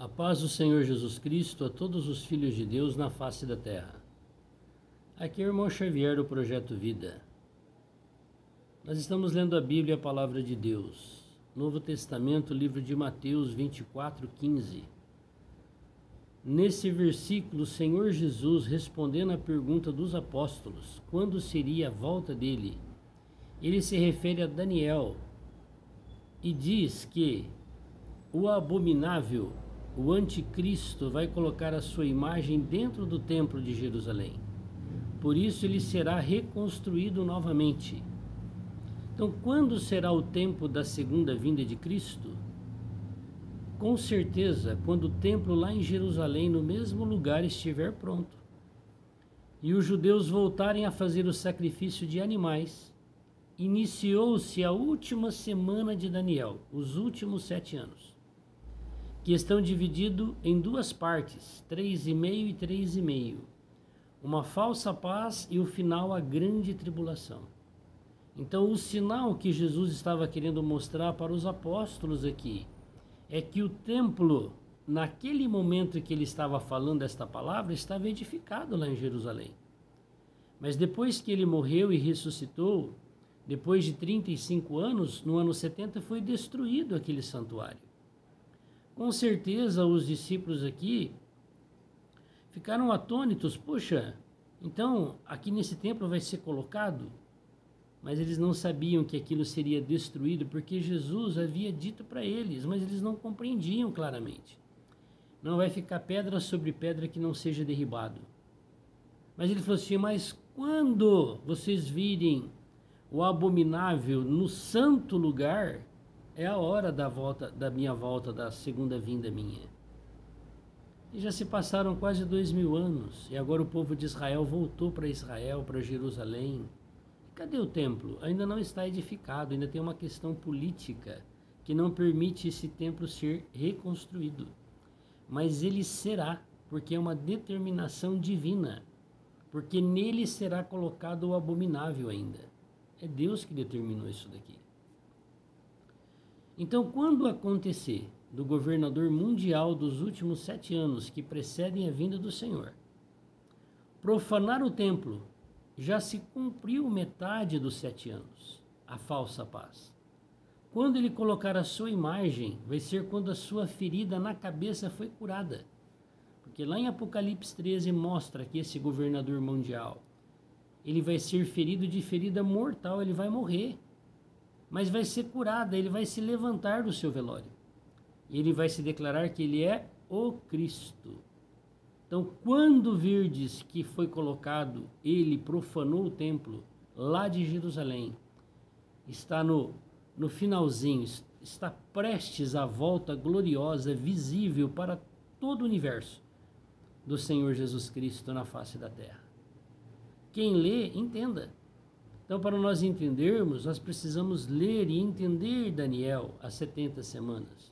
A paz do Senhor Jesus Cristo a todos os filhos de Deus na face da terra. Aqui é o irmão Xavier do Projeto Vida. Nós estamos lendo a Bíblia, a Palavra de Deus. Novo Testamento, livro de Mateus 24:15. Nesse versículo, o Senhor Jesus, respondendo à pergunta dos apóstolos, quando seria a volta dele, ele se refere a Daniel e diz que o abominável, o anticristo, vai colocar a sua imagem dentro do templo de Jerusalém. Por isso ele será reconstruído novamente. Então, quando será o tempo da segunda vinda de Cristo? Com certeza, quando o templo lá em Jerusalém, no mesmo lugar, estiver pronto. E os judeus voltarem a fazer o sacrifício de animais, iniciou-se a última semana de Daniel, os últimos 7 anos. Que estão divididos em duas partes, 3,5 e 3,5. Uma falsa paz e o final, a grande tribulação. Então, o sinal que Jesus estava querendo mostrar para os apóstolos aqui é que o templo, naquele momento que ele estava falando esta palavra, estava edificado lá em Jerusalém. Mas depois que ele morreu e ressuscitou, depois de 35 anos, no ano 70, foi destruído aquele santuário. Com certeza os discípulos aqui ficaram atônitos. Poxa, então aqui nesse templo vai ser colocado? Mas eles não sabiam que aquilo seria destruído, porque Jesus havia dito para eles, mas eles não compreendiam claramente. Não vai ficar pedra sobre pedra que não seja derribado. Mas ele falou assim, mas quando vocês virem o abominável no santo lugar, é a hora da minha volta, da segunda vinda minha. E já se passaram quase 2000 anos, e agora o povo de Israel voltou para Israel, para Jerusalém. E cadê o templo? Ainda não está edificado, ainda tem uma questão política que não permite esse templo ser reconstruído. Mas ele será, porque é uma determinação divina, porque nele será colocado o abominável ainda. É Deus que determinou isso daqui. Então, quando acontecer do governador mundial dos últimos 7 anos que precedem a vinda do Senhor profanar o templo, já se cumpriu metade dos 7 anos, a falsa paz. Quando ele colocar a sua imagem, vai ser quando a sua ferida na cabeça foi curada. Porque lá em Apocalipse 13 mostra que esse governador mundial, ele vai ser ferido de ferida mortal, ele vai morrer. Mas vai ser curada, ele vai se levantar do seu velório. Ele vai se declarar que ele é o Cristo. Então, quando virdes que foi colocado, ele profanou o templo lá de Jerusalém, está no finalzinho, está prestes à volta gloriosa, visível para todo o universo do Senhor Jesus Cristo na face da terra. Quem lê, entenda. Então, para nós entendermos, nós precisamos ler e entender Daniel, as 70 semanas.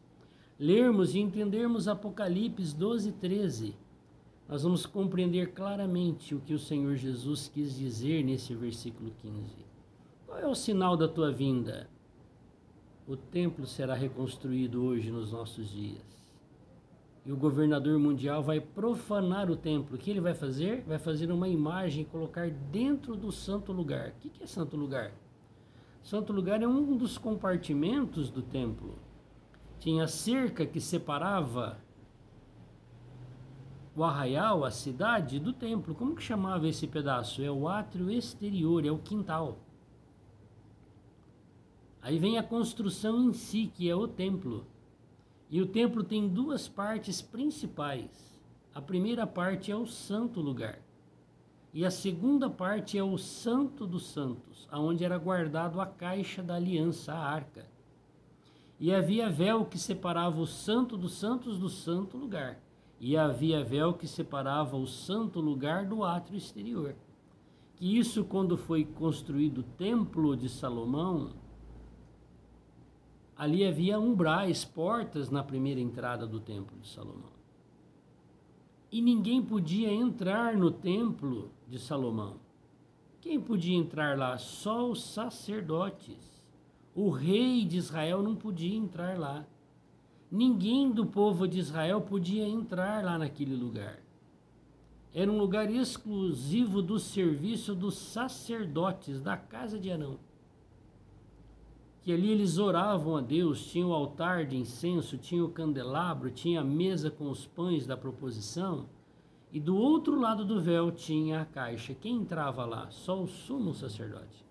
Lermos e entendermos Apocalipse 12:13. Nós vamos compreender claramente o que o Senhor Jesus quis dizer nesse versículo 15. Qual é o sinal da tua vinda? O templo será reconstruído hoje nos nossos dias. E o governador mundial vai profanar o templo. O que ele vai fazer? Vai fazer uma imagem e colocar dentro do santo lugar. O que é santo lugar? Santo lugar é um dos compartimentos do templo. Tinha cerca que separava o arraial, a cidade, do templo. Como que chamava esse pedaço? É o átrio exterior, é o quintal. Aí vem a construção em si, que é o templo. E o templo tem duas partes principais. A primeira parte é o santo lugar. E a segunda parte é o santo dos santos, onde era guardado a caixa da aliança, a arca. E havia véu que separava o santo dos santos do santo lugar. E havia véu que separava o santo lugar do átrio exterior. Que isso, quando foi construído o templo de Salomão, ali havia umbrais, portas na primeira entrada do templo de Salomão. E ninguém podia entrar no templo de Salomão. Quem podia entrar lá? Só os sacerdotes. O rei de Israel não podia entrar lá. Ninguém do povo de Israel podia entrar lá naquele lugar. Era um lugar exclusivo do serviço dos sacerdotes da casa de Arão. Que ali eles oravam a Deus, tinha o altar de incenso, tinha o candelabro, tinha a mesa com os pães da proposição, e do outro lado do véu tinha a caixa. Quem entrava lá? Só o sumo sacerdote.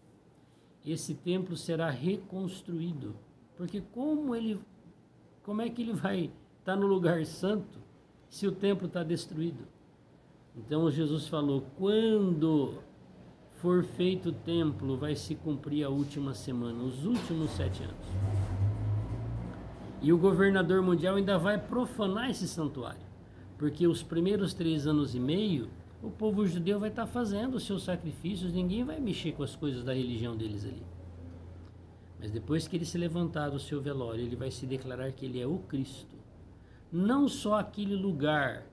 Esse templo será reconstruído, porque como é que ele vai estar no lugar santo se o templo está destruído? Então Jesus falou, quando for feito o templo, vai se cumprir a última semana, os últimos 7 anos. E o governador mundial ainda vai profanar esse santuário, porque os primeiros 3 anos e meio, o povo judeu vai estar fazendo os seus sacrifícios, ninguém vai mexer com as coisas da religião deles ali. Mas depois que ele se levantar do seu velório, ele vai se declarar que ele é o Cristo. Não só aquele lugar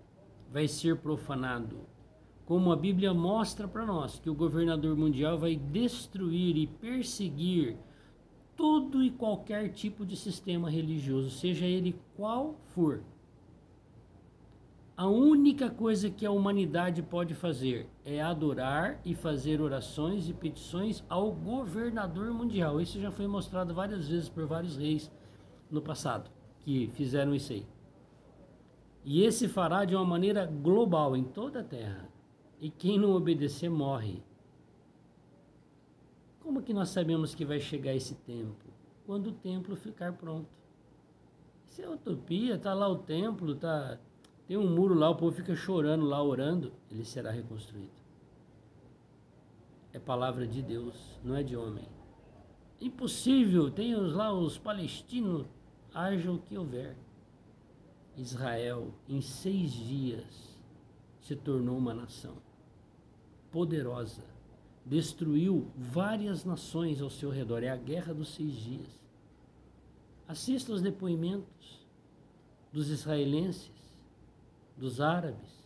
vai ser profanado, como a Bíblia mostra para nós que o governador mundial vai destruir e perseguir todo e qualquer tipo de sistema religioso, seja ele qual for. A única coisa que a humanidade pode fazer é adorar e fazer orações e petições ao governador mundial. Isso já foi mostrado várias vezes por vários reis no passado que fizeram isso aí. E esse fará de uma maneira global em toda a terra. E quem não obedecer morre. Como que nós sabemos que vai chegar esse tempo? Quando o templo ficar pronto. Isso é utopia, está lá o templo, tem um muro lá, o povo fica chorando lá, orando, ele será reconstruído. É palavra de Deus, não é de homem. Impossível, tem lá os palestinos, haja o que houver. Israel, em 6 dias, se tornou uma nação poderosa, destruiu várias nações ao seu redor, é a guerra dos 6 dias. Assista os depoimentos dos israelenses, dos árabes.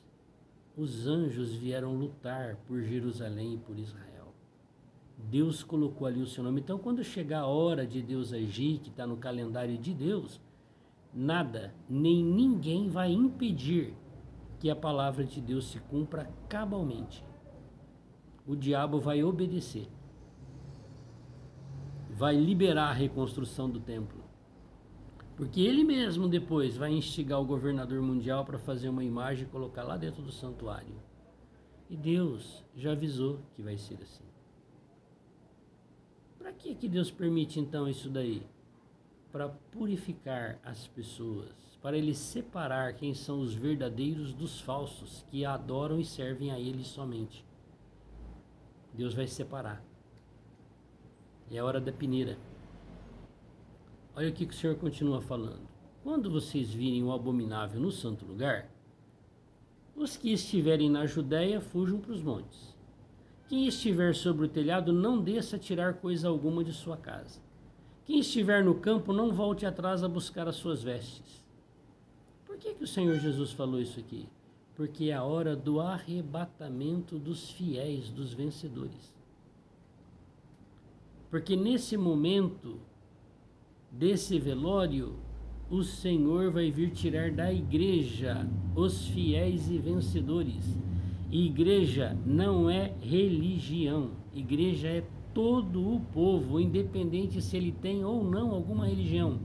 Os anjos vieram lutar por Jerusalém e por Israel. Deus colocou ali o seu nome. Então, quando chegar a hora de Deus agir, que está no calendário de Deus, nada, nem ninguém vai impedir que a palavra de Deus se cumpra cabalmente. O diabo vai obedecer. Vai liberar a reconstrução do templo. Porque ele mesmo depois vai instigar o governador mundial para fazer uma imagem e colocar lá dentro do santuário. E Deus já avisou que vai ser assim. Para que Deus permite então isso daí? Para purificar as pessoas, para ele separar quem são os verdadeiros dos falsos, que adoram e servem a ele somente. Deus vai separar. É a hora da peneira. Olha o que o Senhor continua falando. Quando vocês virem o abominável no santo lugar, os que estiverem na Judéia fujam para os montes. Quem estiver sobre o telhado não desça a tirar coisa alguma de sua casa. Quem estiver no campo não volte atrás a buscar as suas vestes. Por que o Senhor Jesus falou isso aqui? Porque é a hora do arrebatamento dos fiéis, dos vencedores. Porque nesse momento desse velório, o Senhor vai vir tirar da igreja os fiéis e vencedores. E igreja não é religião, igreja é todo o povo, independente se ele tem ou não alguma religião.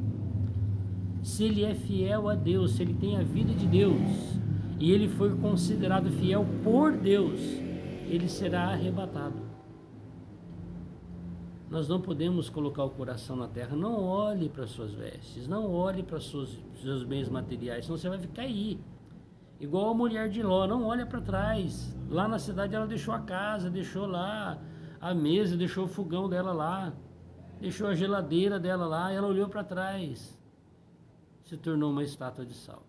Se ele é fiel a Deus, se ele tem a vida de Deus, e ele foi considerado fiel por Deus, ele será arrebatado. Nós não podemos colocar o coração na terra. Não olhe para suas vestes, não olhe para seus bens materiais, senão você vai ficar aí. Igual a mulher de Ló, não olha para trás. Lá na cidade ela deixou a casa, deixou lá a mesa, deixou o fogão dela lá, deixou a geladeira dela lá, e ela olhou para trás. Se tornou uma estátua de sal.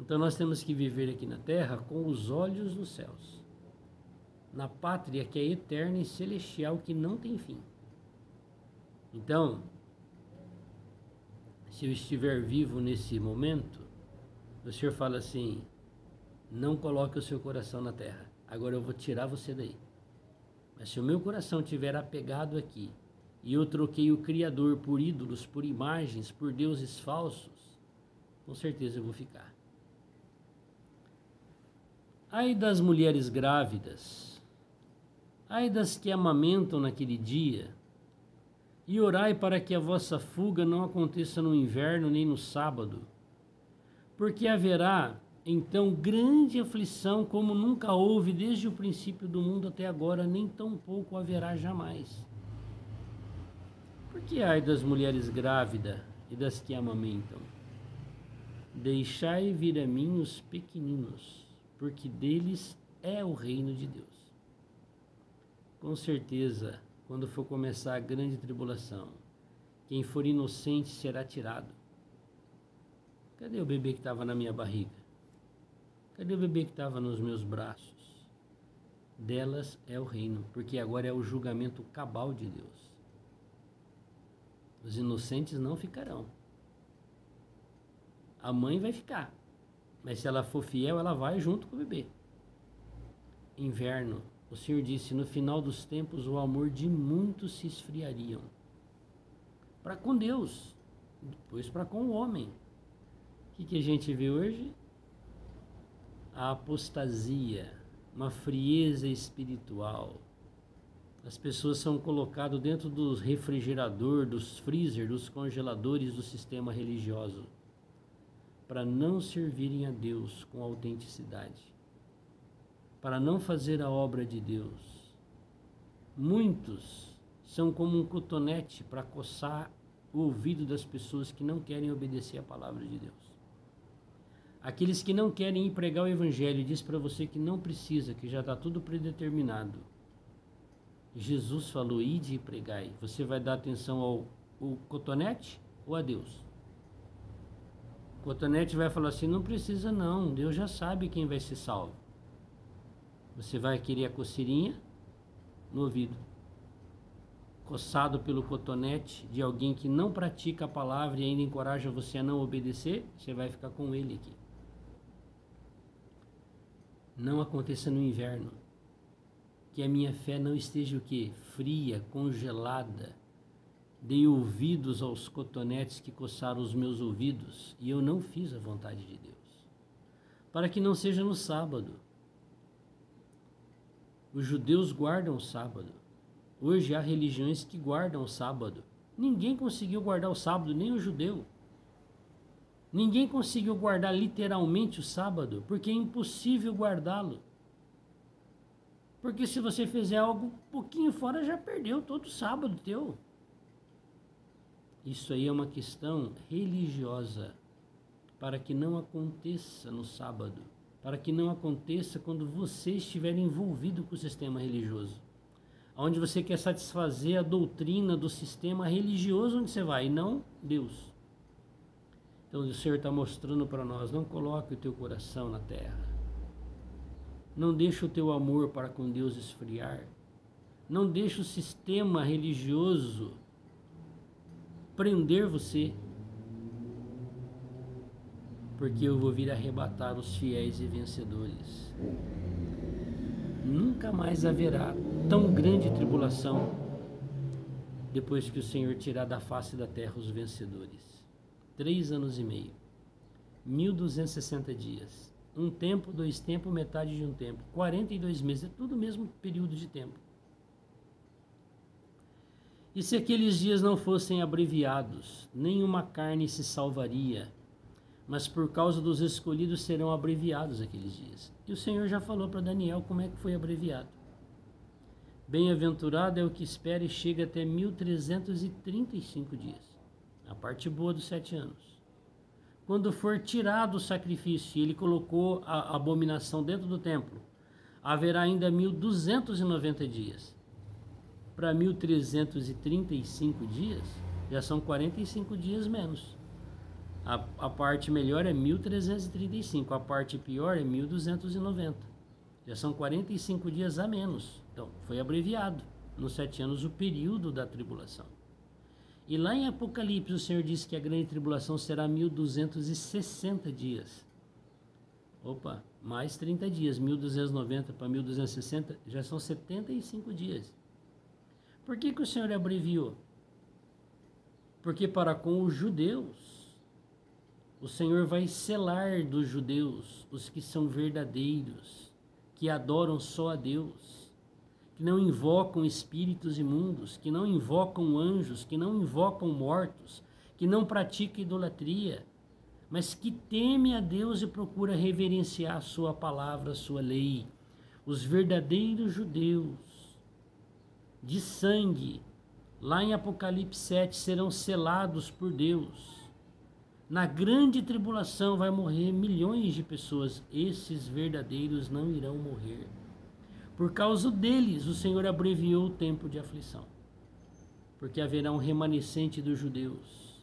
Então nós temos que viver aqui na terra com os olhos nos céus, na pátria que é eterna e celestial, que não tem fim. Então, se eu estiver vivo nesse momento, o Senhor fala assim: não coloque o seu coração na terra, agora eu vou tirar você daí. Mas se o meu coração estiver apegado aqui, e eu troquei o Criador por ídolos, por imagens, por deuses falsos, Com certeza eu vou ficar. Ai das mulheres grávidas, ai das que amamentam naquele dia, e orai para que a vossa fuga não aconteça no inverno nem no sábado, porque haverá então grande aflição como nunca houve desde o princípio do mundo até agora, nem tampouco haverá jamais. Porque ai das mulheres grávidas e das que amamentam? Deixai vir a mim os pequeninos, porque deles é o reino de Deus. Com certeza, quando for começar a grande tribulação, quem for inocente será tirado. Cadê o bebê que estava na minha barriga? Cadê o bebê que estava nos meus braços? Delas é o reino, porque agora é o julgamento cabal de Deus. Os inocentes não ficarão. A mãe vai ficar, mas se ela for fiel, ela vai junto com o bebê. Inverno, o Senhor disse, no final dos tempos o amor de muitos se esfriariam. Para com Deus, depois para com o homem. O que a gente vê hoje? A apostasia, uma frieza espiritual. As pessoas são colocadas dentro dos refrigeradores, dos freezer, dos congeladores do sistema religioso, para não servirem a Deus com autenticidade, para não fazer a obra de Deus. Muitos são como um cotonete para coçar o ouvido das pessoas que não querem obedecer a palavra de Deus. Aqueles que não querem ir pregar o evangelho, diz para você que não precisa, que já está tudo predeterminado. Jesus falou, ide e pregai. Você vai dar atenção ao cotonete ou a Deus? O cotonete vai falar assim, não precisa não, Deus já sabe quem vai ser salvo. Você vai querer a coceirinha no ouvido, coçado pelo cotonete de alguém que não pratica a palavra e ainda encoraja você a não obedecer, você vai ficar com ele aqui. Não aconteça no inverno, que a minha fé não esteja o quê? Fria, congelada. Dei ouvidos aos cotonetes que coçaram os meus ouvidos e eu não fiz a vontade de Deus. Para que não seja no sábado. Os judeus guardam o sábado. Hoje há religiões que guardam o sábado. Ninguém conseguiu guardar o sábado, nem o judeu. Ninguém conseguiu guardar literalmente o sábado, porque é impossível guardá-lo. Porque se você fizer algo um pouquinho fora, já perdeu todo o sábado teu. Isso aí é uma questão religiosa, para que não aconteça no sábado, para que não aconteça quando você estiver envolvido com o sistema religioso, onde você quer satisfazer a doutrina do sistema religioso onde você vai, e não Deus. Então o Senhor está mostrando para nós, não coloque o teu coração na terra. Não deixe o teu amor para com Deus esfriar. Não deixe o sistema religioso prender você. Porque eu vou vir arrebatar os fiéis e vencedores. Nunca mais haverá tão grande tribulação depois que o Senhor tirar da face da terra os vencedores. 3 anos e meio, 1260 dias, um tempo, 2 tempos, metade de um tempo, 42 meses, é tudo o mesmo período de tempo. E se aqueles dias não fossem abreviados, nenhuma carne se salvaria, mas por causa dos escolhidos serão abreviados aqueles dias. E o Senhor já falou para Daniel como é que foi abreviado. Bem-aventurado é o que espera e chega até 1335 dias. A parte boa dos 7 anos. Quando for tirado o sacrifício e ele colocou a abominação dentro do templo, haverá ainda 1290 dias. Para 1335 dias, já são 45 dias menos. A parte melhor é 1335, a parte pior é 1290. Já são 45 dias a menos. Então, foi abreviado nos 7 anos o período da tribulação. E lá em Apocalipse o Senhor disse que a grande tribulação será 1260 dias. Opa, mais 30 dias, 1290 para 1260, já são 75 dias. Por que o Senhor abreviou? Porque para com os judeus O Senhor vai selar dos judeus os que são verdadeiros, que adoram só a Deus, que não invocam espíritos imundos, que não invocam anjos, que não invocam mortos, que não praticam idolatria, mas que teme a Deus e procura reverenciar a sua palavra, a sua lei. Os verdadeiros judeus de sangue, lá em Apocalipse 7, serão selados por Deus. Na grande tribulação vai morrer milhões de pessoas. Esses verdadeiros não irão morrer. Por causa deles, o Senhor abreviou o tempo de aflição. Porque haverá um remanescente dos judeus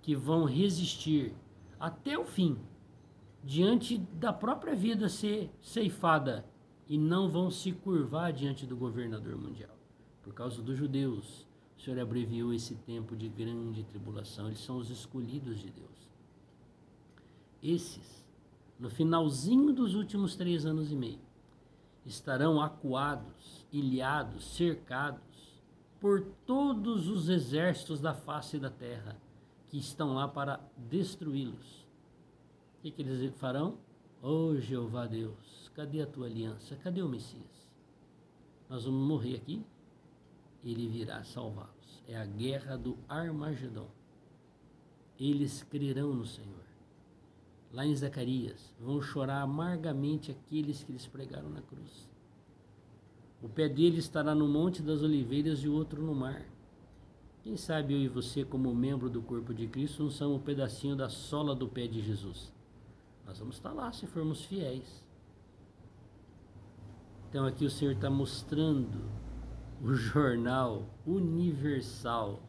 que vão resistir até o fim, diante da própria vida ser ceifada, e não vão se curvar diante do governador mundial. Por causa dos judeus, o Senhor abreviou esse tempo de grande tribulação. Eles são os escolhidos de Deus. Esses, no finalzinho dos últimos 3 anos e meio, estarão acuados, ilhados, cercados por todos os exércitos da face da terra que estão lá para destruí-los. O que eles farão? Oh, Jeová Deus, cadê a tua aliança? Cadê o Messias? Nós vamos morrer aqui, ele virá salvá-los. É a guerra do Armagedon. Eles crerão no Senhor. Lá em Zacarias, vão chorar amargamente aqueles que eles pregaram na cruz. O pé dele estará no Monte das Oliveiras e o outro no mar. Quem sabe eu e você, como membro do corpo de Cristo, não somos um pedacinho da sola do pé de Jesus. Nós vamos estar lá se formos fiéis. Então aqui o Senhor está mostrando o jornal universal,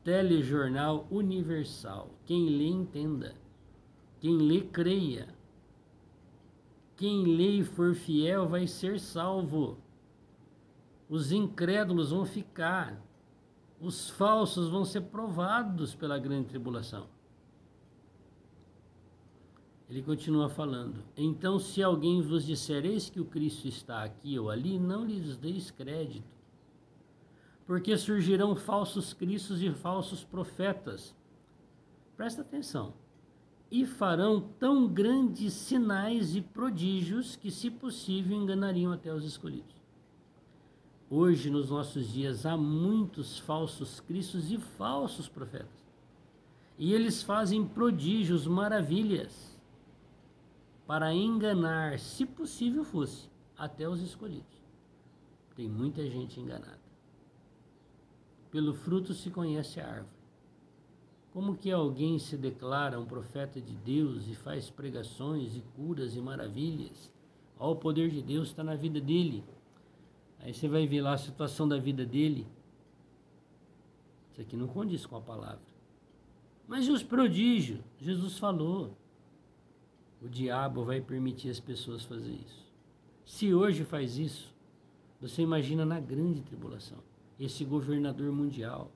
telejornal universal. Quem lê, entenda. Quem lê, creia. Quem lê e for fiel vai ser salvo. Os incrédulos vão ficar. Os falsos vão ser provados pela grande tribulação. Ele continua falando. Então, se alguém vos disser, eis que o Cristo está aqui ou ali, não lhes deis crédito. Porque surgirão falsos cristos e falsos profetas. Presta atenção. E farão tão grandes sinais e prodígios que, se possível, enganariam até os escolhidos. Hoje, nos nossos dias, há muitos falsos cristos e falsos profetas. E eles fazem prodígios, maravilhas, para enganar, se possível fosse, até os escolhidos. Tem muita gente enganada. Pelo fruto se conhece a árvore. Como que alguém se declara um profeta de Deus e faz pregações e curas e maravilhas? Ó, o poder de Deus está na vida dele. Aí você vai ver lá a situação da vida dele. Isso aqui não condiz com a palavra. Mas e os prodígios? Jesus falou. O diabo vai permitir as pessoas fazer isso. Se hoje faz isso, você imagina na grande tribulação. Esse governador mundial.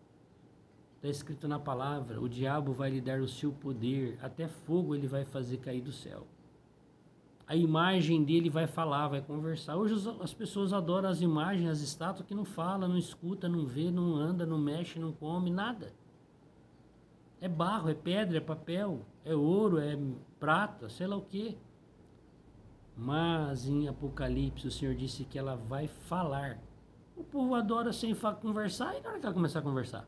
Está escrito na palavra, o diabo vai lhe dar o seu poder, até fogo ele vai fazer cair do céu. A imagem dele vai falar, vai conversar. Hoje as pessoas adoram as imagens, as estátuas que não falam, não escuta, não vê, não anda, não mexe, não come, nada. É barro, é pedra, é papel, é ouro, é prata, sei lá o quê. Mas em Apocalipse o Senhor disse que ela vai falar. O povo adora sem conversar, e na hora que ela começar a conversar?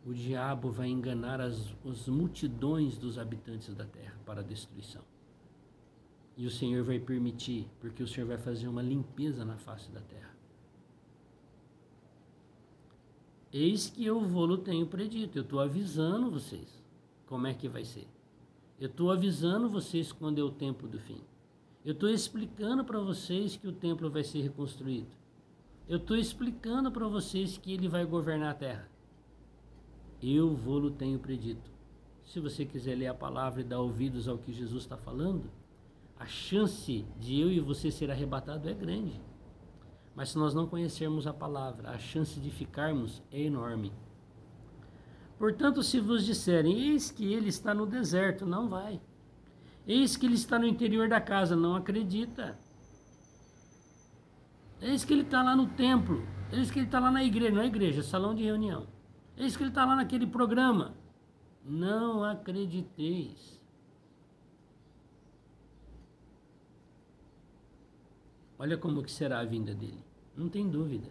O diabo vai enganar as multidões dos habitantes da terra para a destruição. E o Senhor vai permitir, porque o Senhor vai fazer uma limpeza na face da terra. Eis que eu vou-lo tenho predito. Eu estou avisando vocês como é que vai ser. Eu estou avisando vocês quando é o tempo do fim. Eu estou explicando para vocês que o templo vai ser reconstruído. Eu estou explicando para vocês que ele vai governar a terra. Eu vou-lo tenho predito. Se você quiser ler a palavra e dar ouvidos ao que Jesus está falando, a chance de eu e você ser arrebatado é grande. Mas se nós não conhecermos a palavra, a chance de ficarmos é enorme. Portanto, se vos disserem, eis que ele está no deserto, não vai. Eis que ele está no interior da casa, não acredita. Eis que ele está lá no templo, eis que ele está lá na igreja, não é igreja, é salão de reunião. Eis que ele está lá naquele programa. não acrediteis. Olha como que será a vinda dele, não tem dúvida.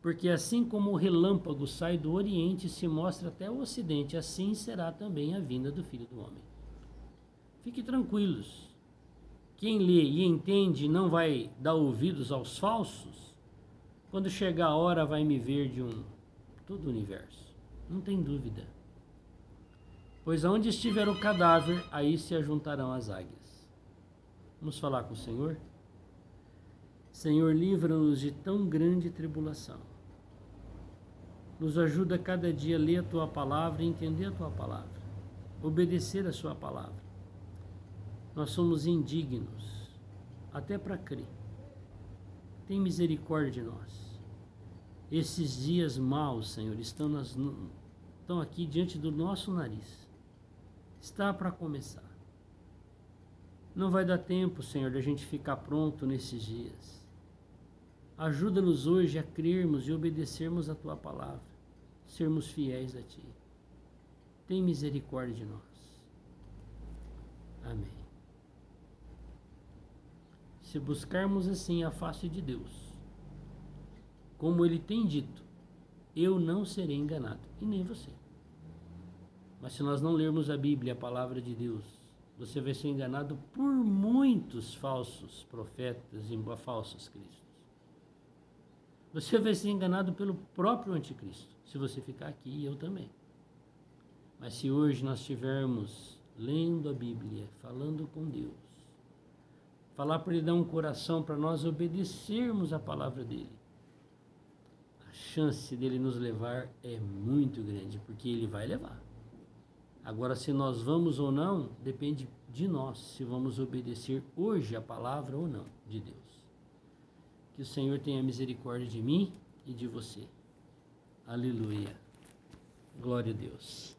Porque assim como o relâmpago sai do Oriente e se mostra até o Ocidente, assim será também a vinda do Filho do Homem. Fique tranquilos. Quem lê e entende não vai dar ouvidos aos falsos. Quando chegar a hora vai me ver de todo o universo. Não tem dúvida. Pois aonde estiver o cadáver, aí se ajuntarão as águias. Vamos falar com o Senhor? Senhor, livra-nos de tão grande tribulação. Nos ajuda cada dia a ler a Tua palavra e entender a Tua palavra. Obedecer a Sua palavra. Nós somos indignos, até para crer. Tem misericórdia de nós. Esses dias maus, Senhor, estão aqui diante do nosso nariz. Está para começar. Não vai dar tempo, Senhor, de a gente ficar pronto nesses dias. Ajuda-nos hoje a crermos e obedecermos a Tua palavra, sermos fiéis a Ti. Tem misericórdia de nós. Amém. Se buscarmos assim a face de Deus, como Ele tem dito, eu não serei enganado, e nem você. Mas se nós não lermos a Bíblia, a palavra de Deus, você vai ser enganado por muitos falsos profetas e falsos cristos. Você vai ser enganado pelo próprio anticristo, se você ficar aqui, e eu também. Mas se hoje nós estivermos lendo a Bíblia, falando com Deus, falar para Ele dar um coração para nós obedecermos a palavra dEle, a chance dEle nos levar é muito grande, porque Ele vai levar. Agora, se nós vamos ou não, depende de nós, se vamos obedecer hoje a palavra ou não de Deus. Que o Senhor tenha misericórdia de mim e de você. Aleluia. Glória a Deus.